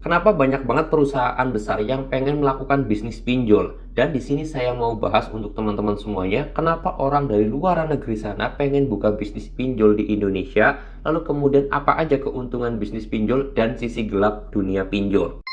Kenapa banyak banget perusahaan besar yang pengen melakukan bisnis pinjol? Dan di sini saya mau bahas untuk teman-teman semuanya, kenapa orang dari luar negeri sana pengen buka bisnis pinjol di Indonesia, lalu kemudian apa aja keuntungan bisnis pinjol dan sisi gelap dunia pinjol.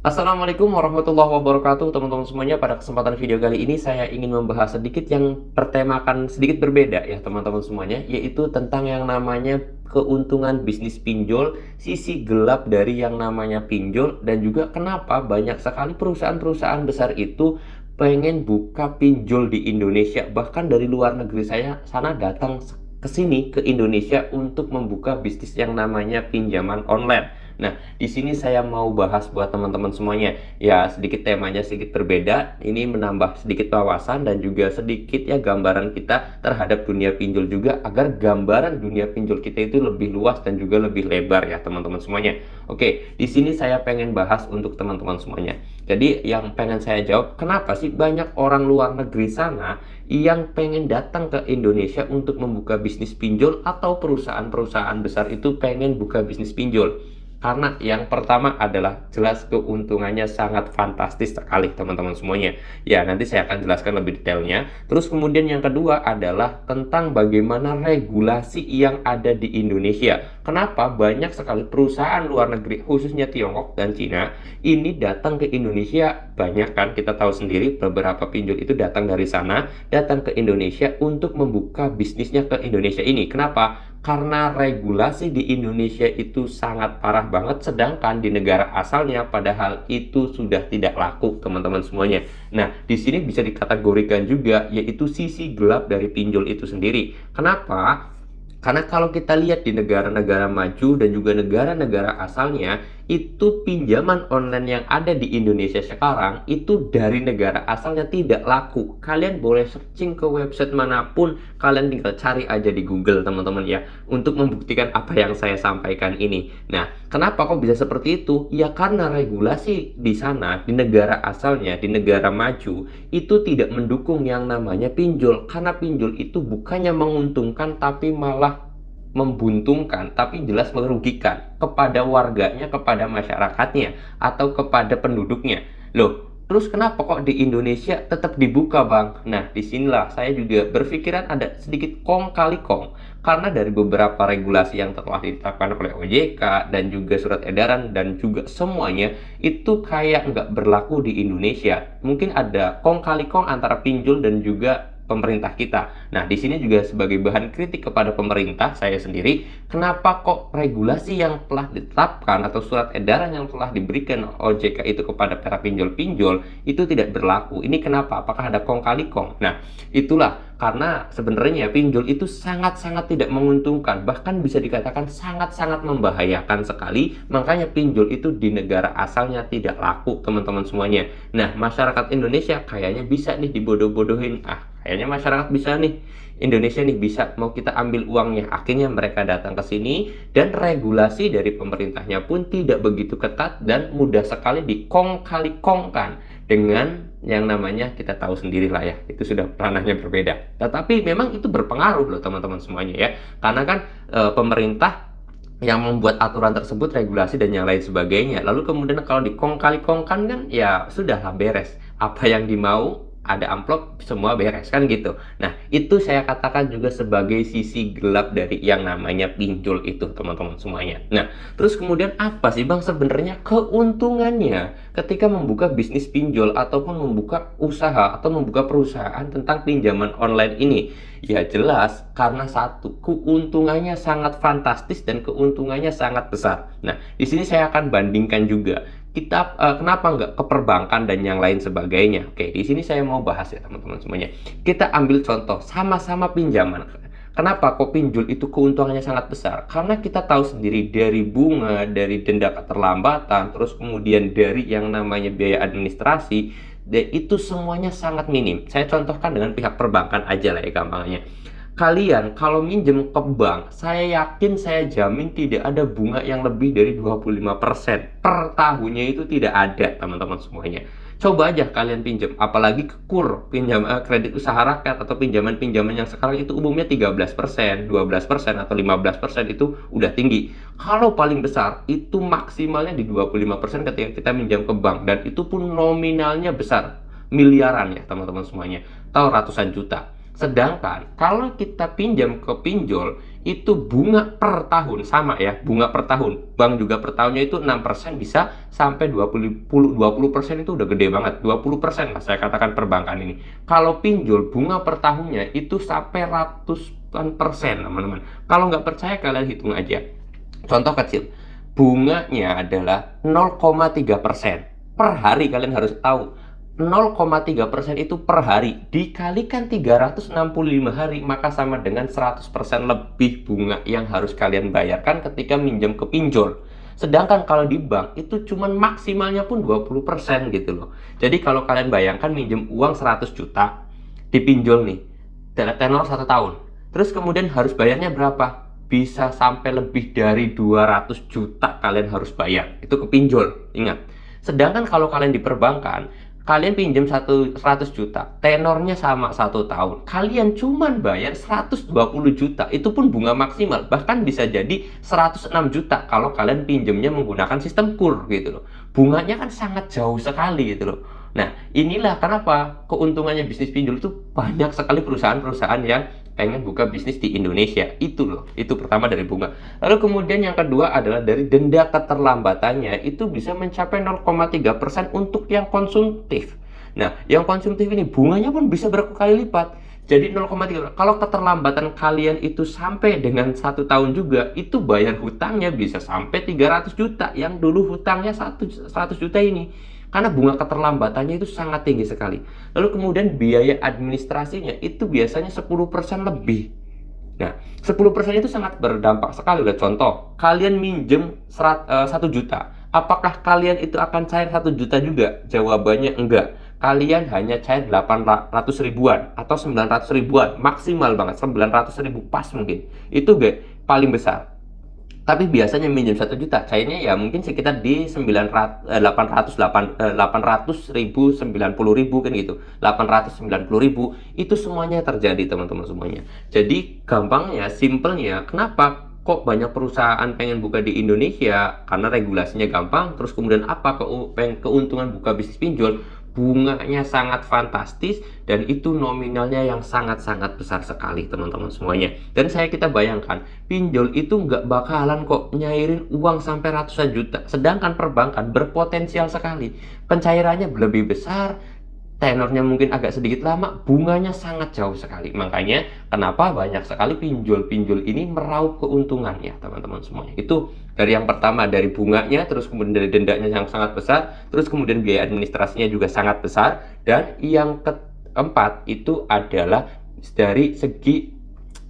Assalamualaikum warahmatullahi wabarakatuh teman-teman semuanya. Pada kesempatan video kali ini saya ingin membahas sedikit yang bertemakan sedikit berbeda ya teman-teman semuanya, yaitu tentang yang namanya keuntungan bisnis pinjol, sisi gelap dari yang namanya pinjol, dan juga kenapa banyak sekali perusahaan-perusahaan besar itu pengen buka pinjol di Indonesia, bahkan dari luar negeri saya sana datang ke sini ke Indonesia untuk membuka bisnis yang namanya pinjaman online. Nah, di sini saya mau bahas buat teman-teman semuanya. Ya, sedikit temanya sedikit berbeda. Ini menambah sedikit wawasan dan juga sedikit ya gambaran kita terhadap dunia pinjol juga, agar gambaran dunia pinjol kita itu lebih luas dan juga lebih lebar ya teman-teman semuanya. Oke, di sini saya pengen bahas untuk teman-teman semuanya. Jadi yang pengen saya jawab, kenapa sih banyak orang luar negeri sana yang pengen datang ke Indonesia untuk membuka bisnis pinjol, atau perusahaan-perusahaan besar itu pengen buka bisnis pinjol? Karena yang pertama adalah jelas keuntungannya sangat fantastis sekali teman-teman semuanya. Ya, nanti saya akan jelaskan lebih detailnya. Terus kemudian yang kedua adalah tentang bagaimana regulasi yang ada di Indonesia. Kenapa banyak sekali perusahaan luar negeri, khususnya Tiongkok dan Cina, ini datang ke Indonesia. Banyak kan, kita tahu sendiri beberapa pinjol itu datang dari sana, datang ke Indonesia untuk membuka bisnisnya ke Indonesia ini. Kenapa? Karena regulasi di Indonesia itu sangat parah banget, sedangkan di negara asalnya padahal itu sudah tidak laku teman-teman semuanya. Nah, di sini bisa dikategorikan juga yaitu sisi gelap dari pinjol itu sendiri. Kenapa? Karena kalau kita lihat di negara-negara maju dan juga negara-negara asalnya, itu pinjaman online yang ada di Indonesia sekarang itu dari negara asalnya tidak laku. Kalian boleh searching ke website manapun, kalian tinggal cari aja di Google teman-teman ya, untuk membuktikan apa yang saya sampaikan ini. Nah, kenapa kok bisa seperti itu? Ya karena regulasi di sana, di negara asalnya, di negara maju, itu tidak mendukung yang namanya pinjol. Karena pinjol itu bukannya menguntungkan, tapi malah membuntungkan, tapi jelas merugikan kepada warganya, kepada masyarakatnya, atau kepada penduduknya. Loh, terus kenapa kok di Indonesia tetap dibuka, Bang? Nah, disinilah saya juga berpikiran ada sedikit kong kali kong. Karena dari beberapa regulasi yang telah ditetapkan oleh OJK dan juga surat edaran dan juga semuanya, itu kayak nggak berlaku di Indonesia. Mungkin ada kong kali kong antara pinjol dan juga pemerintah kita. Nah, di sini juga sebagai bahan kritik kepada pemerintah saya sendiri, kenapa kok regulasi yang telah ditetapkan atau surat edaran yang telah diberikan OJK itu kepada para pinjol-pinjol itu tidak berlaku? Ini kenapa? Apakah ada kong kali kong? Nah, itulah karena sebenarnya pinjol itu sangat-sangat tidak menguntungkan, bahkan bisa dikatakan sangat-sangat membahayakan sekali. Makanya pinjol itu di negara asalnya tidak laku, teman-teman semuanya. Nah, masyarakat Indonesia kayaknya bisa nih dibodoh-bodohin. Kayaknya masyarakat bisa nih, Indonesia nih bisa, mau kita ambil uangnya. Akhirnya mereka datang ke sini, dan regulasi dari pemerintahnya pun tidak begitu ketat dan mudah sekali dikong kali kongkan dengan yang namanya kita tahu sendiri lah ya, itu sudah ranahnya berbeda. Tetapi memang itu berpengaruh loh teman-teman semuanya ya, karena kan pemerintah yang membuat aturan tersebut, regulasi dan yang lain sebagainya. Lalu kemudian kalau dikong kali kongkan kan ya sudahlah beres. Apa yang dimau ada amplop semua beres kan gitu. Nah, itu saya katakan juga sebagai sisi gelap dari yang namanya pinjol itu teman-teman semuanya. Nah, terus kemudian apa sih Bang sebenarnya keuntungannya ketika membuka bisnis pinjol ataupun membuka usaha atau membuka perusahaan tentang pinjaman online ini? Ya jelas karena satu, keuntungannya sangat fantastis dan keuntungannya sangat besar. Nah, di sini saya akan bandingkan juga kita kenapa nggak ke perbankan dan yang lain sebagainya. Oke, di sini saya mau bahas ya teman-teman semuanya. Kita ambil contoh sama-sama pinjaman. Kenapa kok pinjol itu keuntungannya sangat besar? Karena kita tahu sendiri dari bunga, dari denda keterlambatan, terus kemudian dari yang namanya biaya administrasi, dan itu semuanya sangat minim. Saya contohkan dengan pihak perbankan aja lah ya gampangnya. Kalian kalau minjem ke bank, saya yakin, saya jamin tidak ada bunga yang lebih dari 25% per tahunnya, itu tidak ada teman-teman semuanya. Coba aja kalian pinjam, apalagi ke KUR, kredit usaha rakyat atau pinjaman-pinjaman yang sekarang itu umumnya 13%, 12%, atau 15% itu udah tinggi. Kalau paling besar itu maksimalnya di 25% ketika kita minjam ke bank, dan itu pun nominalnya besar, miliaran ya teman-teman semuanya, atau ratusan juta. Sedangkan kalau kita pinjam ke pinjol itu bunga per tahun sama ya, bunga per tahun. Bank juga per tahunnya itu 6%, bisa sampai 20% itu udah gede banget. 20% lah saya katakan perbankan ini. Kalau pinjol bunga per tahunnya itu sampai ratusan persen, teman-teman. Kalau nggak percaya kalian hitung aja. Contoh kecil, bunganya adalah 0,3% per hari. Kalian harus tahu 0,3% itu per hari dikalikan 365 hari, maka sama dengan 100% lebih bunga yang harus kalian bayarkan ketika minjem ke pinjol. Sedangkan kalau di bank itu cuman maksimalnya pun 20% gitu loh. Jadi kalau kalian bayangkan minjem uang 100 juta di pinjol nih, tenor 1 tahun. Terus kemudian harus bayarnya berapa? Bisa sampai lebih dari 200 juta kalian harus bayar. Itu ke pinjol, ingat. Sedangkan kalau kalian di perbankan, kalian pinjam 100 juta, tenornya sama 1 tahun, kalian cuman bayar 120 juta, itu pun bunga maksimal, bahkan bisa jadi 106 juta kalau kalian pinjamnya menggunakan sistem KUR gitu loh. Bunganya kan sangat jauh sekali gitu loh. Nah, inilah kenapa keuntungannya bisnis pinjol itu banyak sekali perusahaan-perusahaan yang pengen buka bisnis di Indonesia. Itu loh, itu pertama dari bunga. Lalu kemudian yang kedua adalah dari denda keterlambatannya, itu bisa mencapai 0,3% untuk yang konsumtif. Nah, yang konsumtif ini bunganya pun bisa berkali lipat. Jadi 0,3. Kalau keterlambatan kalian itu sampai dengan 1 tahun juga, itu bayar hutangnya bisa sampai 300 juta. Yang dulu hutangnya 100 juta ini. Karena bunga keterlambatannya itu sangat tinggi sekali. Lalu kemudian biaya administrasinya itu biasanya 10% lebih. Nah, 10% itu sangat berdampak sekali. Udah contoh, kalian minjem 1 juta. Apakah kalian itu akan cair 1 juta juga? Jawabannya enggak. Kalian hanya cair 800 ribuan atau 900 ribuan. Maksimal banget, 900 ribu pas mungkin. Itu paling besar. Tapi biasanya minjem 1 juta, cairnya ya mungkin sekitar di 800 ribu, 90 ribu kan gitu. 890 ribu, itu semuanya terjadi teman-teman semuanya. Jadi gampangnya, simpelnya, kenapa kok banyak perusahaan pengen buka di Indonesia? Karena regulasinya gampang. Terus kemudian apa keuntungan buka bisnis pinjol? Bunganya sangat fantastis, dan itu nominalnya yang sangat-sangat besar sekali teman-teman semuanya. Dan kita bayangkan, pinjol itu nggak bakalan kok nyairin uang sampai ratusan juta. Sedangkan perbankan berpotensial sekali, pencairannya lebih besar, tenornya mungkin agak sedikit lama, bunganya sangat jauh sekali. Makanya kenapa banyak sekali pinjol-pinjol ini meraup keuntungan ya teman-teman semuanya. Itu dari yang pertama, dari bunganya, terus kemudian dari dendanya yang sangat besar, terus kemudian biaya administrasinya juga sangat besar, dan yang keempat itu adalah dari segi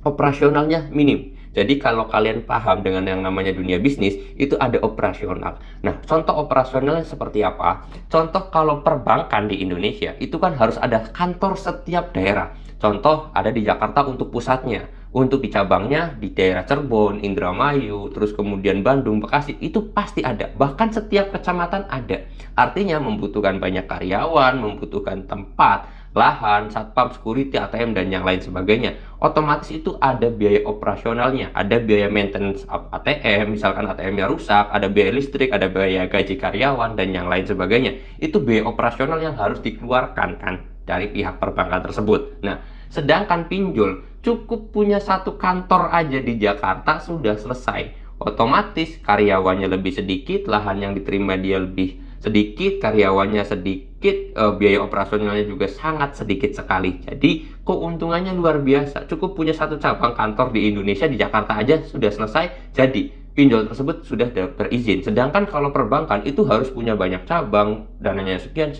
operasionalnya minim. Jadi kalau kalian paham dengan yang namanya dunia bisnis, itu ada operasional. Nah, contoh operasionalnya seperti apa? Contoh kalau perbankan di Indonesia, itu kan harus ada kantor setiap daerah. Contoh ada di Jakarta untuk pusatnya. Untuk di cabangnya di daerah Cirebon, Indramayu, terus kemudian Bandung, Bekasi, itu pasti ada. Bahkan setiap kecamatan ada. Artinya membutuhkan banyak karyawan, membutuhkan tempat, lahan, satpam, security, ATM, dan yang lain sebagainya. Otomatis itu ada biaya operasionalnya, ada biaya maintenance ATM, misalkan ATM-nya rusak, ada biaya listrik, ada biaya gaji karyawan, dan yang lain sebagainya. Itu biaya operasional yang harus dikeluarkan kan dari pihak perbankan tersebut. Nah, sedangkan pinjol cukup punya 1 kantor aja di Jakarta sudah selesai. Otomatis karyawannya lebih sedikit, lahan yang diterima dia lebih sedikit, karyawannya sedikit, biaya operasionalnya juga sangat sedikit sekali. Jadi keuntungannya luar biasa. Cukup punya 1 cabang kantor di Indonesia, di Jakarta aja sudah selesai. Jadi pinjol tersebut sudah berizin. Sedangkan kalau perbankan itu harus punya banyak cabang, dananya sekian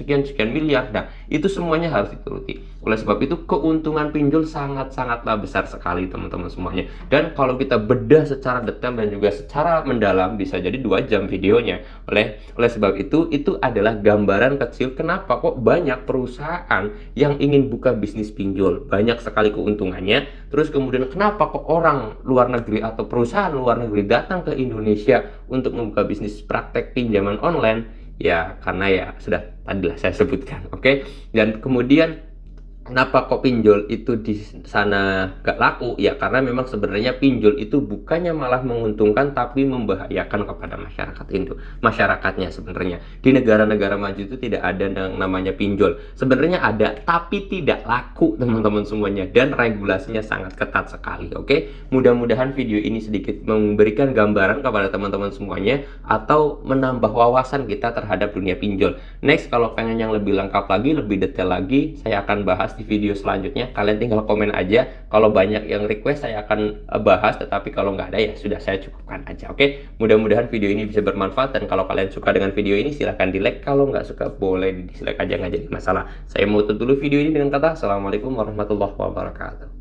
miliar. Nah, itu semuanya harus dituruti. Oleh sebab itu keuntungan pinjol sangat-sangatlah besar sekali teman-teman semuanya. Dan kalau kita bedah secara detail dan juga secara mendalam, bisa jadi 2 jam videonya. Oleh sebab itu adalah gambaran kecil kenapa kok banyak perusahaan yang ingin buka bisnis pinjol. Banyak sekali keuntungannya. Terus kemudian kenapa kok orang luar negeri atau perusahaan luar negeri datang ke Indonesia untuk membuka bisnis praktek pinjaman online? Ya karena ya sudah tadilah saya sebutkan, oke. Dan kemudian kenapa kok pinjol itu di sana gak laku? Ya karena memang sebenarnya pinjol itu bukannya malah menguntungkan tapi membahayakan kepada masyarakatnya sebenarnya. Di negara-negara maju itu tidak ada yang namanya pinjol. Sebenarnya ada tapi tidak laku teman-teman semuanya, dan regulasinya sangat ketat sekali, oke. Mudah-mudahan video ini sedikit memberikan gambaran kepada teman-teman semuanya atau menambah wawasan kita terhadap dunia pinjol. Next, kalau pengen yang lebih lengkap lagi, lebih detail lagi, saya akan bahas di video selanjutnya. Kalian tinggal komen aja. Kalau banyak yang request, saya akan bahas. Tetapi kalau nggak ada, ya sudah, saya cukupkan aja. Oke, mudah-mudahan video ini bisa bermanfaat. Dan kalau kalian suka dengan video ini, silahkan di like. Kalau nggak suka, boleh di dislike aja, nggak jadi masalah. Saya mau tutup dulu video ini dengan kata Assalamualaikum warahmatullahi wabarakatuh.